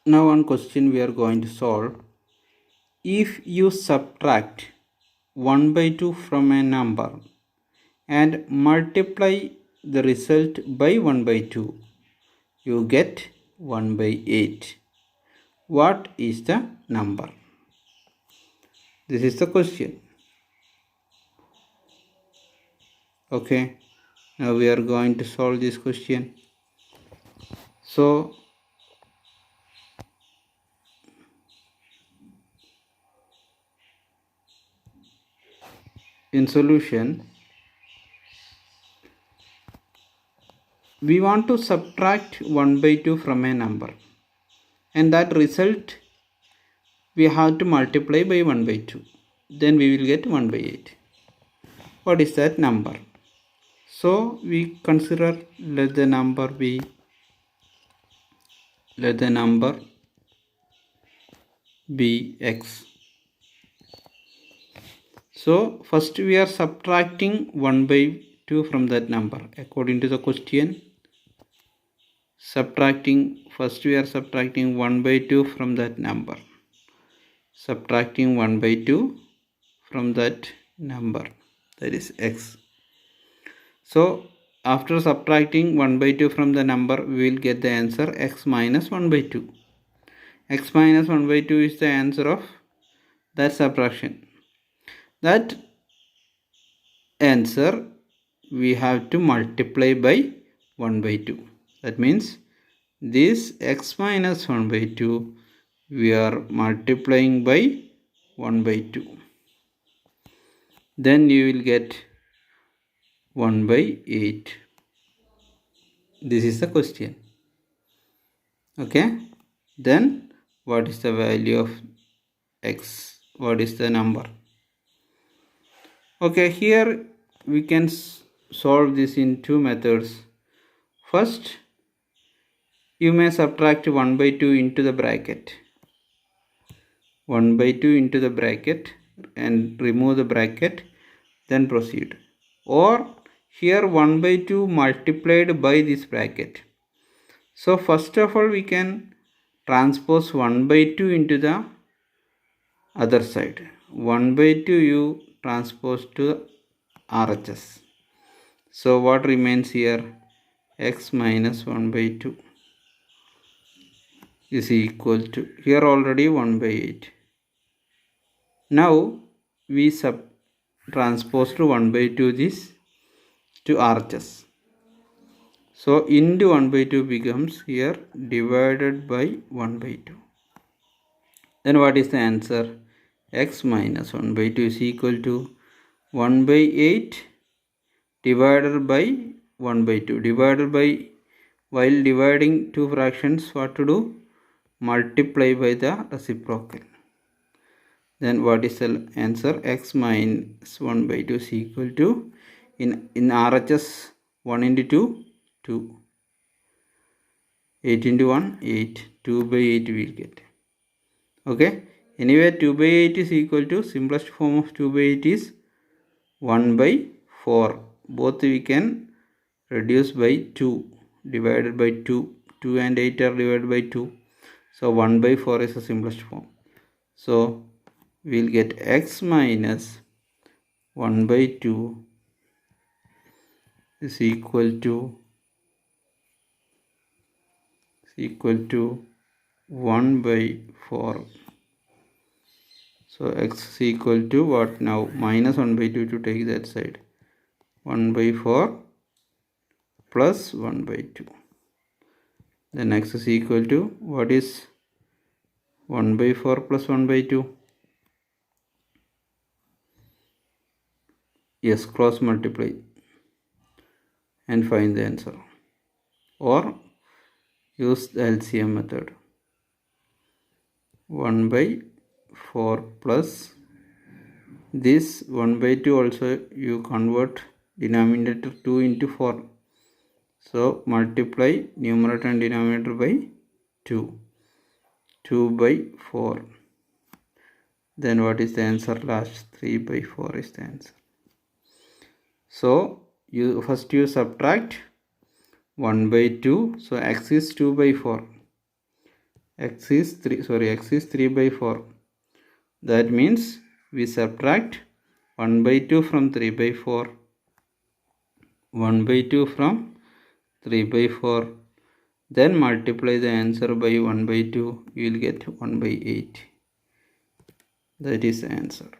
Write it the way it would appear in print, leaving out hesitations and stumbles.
Now one question we are going to solve. If you subtract 1 by 2 from a number and multiply the result by 1 by 2, you get 1 by 8. What is the number? This is the question. Okay, now we are going to solve this question. So, in solution, we want to subtract 1 by 2 from a number, and that result we have to multiply by 1 by 2. Then we will get 1 by 8. What is that number? So we consider let the number be x. So first we are subtracting 1 by 2 from that number according to the question. First we are subtracting 1 by 2 from that number. Subtracting 1 by 2 from that number, that is x. So after subtracting 1 by 2 from the number, we will get the answer x minus 1 by 2. X minus 1 by 2 is the answer of that subtraction. That answer we have to multiply by 1 by 2. That means this x minus 1 by 2 we are multiplying by 1 by 2. Then you will get 1 by 8. This is the question. Okay. Then what is the value of x? What is the number? Okay, here we can solve this in two methods. First, you may subtract 1 by 2 into the bracket. 1 by 2 into the bracket and remove the bracket, then proceed. Or here 1 by 2 multiplied by this bracket. So first of all we can transpose 1 by 2 into the other side. 1 by 2 you transpose to RHS. So what remains here? X minus 1 by 2 is equal to, here already 1 by 8. Now we transpose to 1 by 2 this to RHS. So into 1 by 2 becomes here divided by 1 by 2. Then what is the answer? X minus 1 by 2 is equal to 1 by 8 divided by 1 by 2. Divided by, while dividing two fractions, what to do? Multiply by the reciprocal. Then what is the answer? X minus 1 by 2 is equal to, in RHS 1 into 2, 2. 8 into 1, 8. 2 by 8 we will get. Okay. Anyway, 2 by 8 is equal to, simplest form of 2 by 8 is 1 by 4. Both we can reduce by 2. Divided by 2. 2 and 8 are divided by 2. So 1 by 4 is the simplest form. So we will get x minus 1 by 2 is equal to 1 by 4. So x is equal to what now? Minus 1 by 2 to take that side. 1 by 4 plus 1 by 2. Then x is equal to, what is 1 by 4 plus 1 by 2? Yes, cross multiply and find the answer. Or use the LCM method. 1 by 4 plus this 1 by 2 also you convert denominator 2 into 4. So multiply numerator and denominator by 2. 2 by 4. Then what is the answer? Last 3 by 4 is the answer. So you subtract 1 by 2. So x is 2 by 4. x is 3 by 4. That means we subtract 1 by 2 from 3 by 4. 1 by 2 from 3 by 4. Then multiply the answer by 1 by 2. You will get 1 by 8. That is the answer.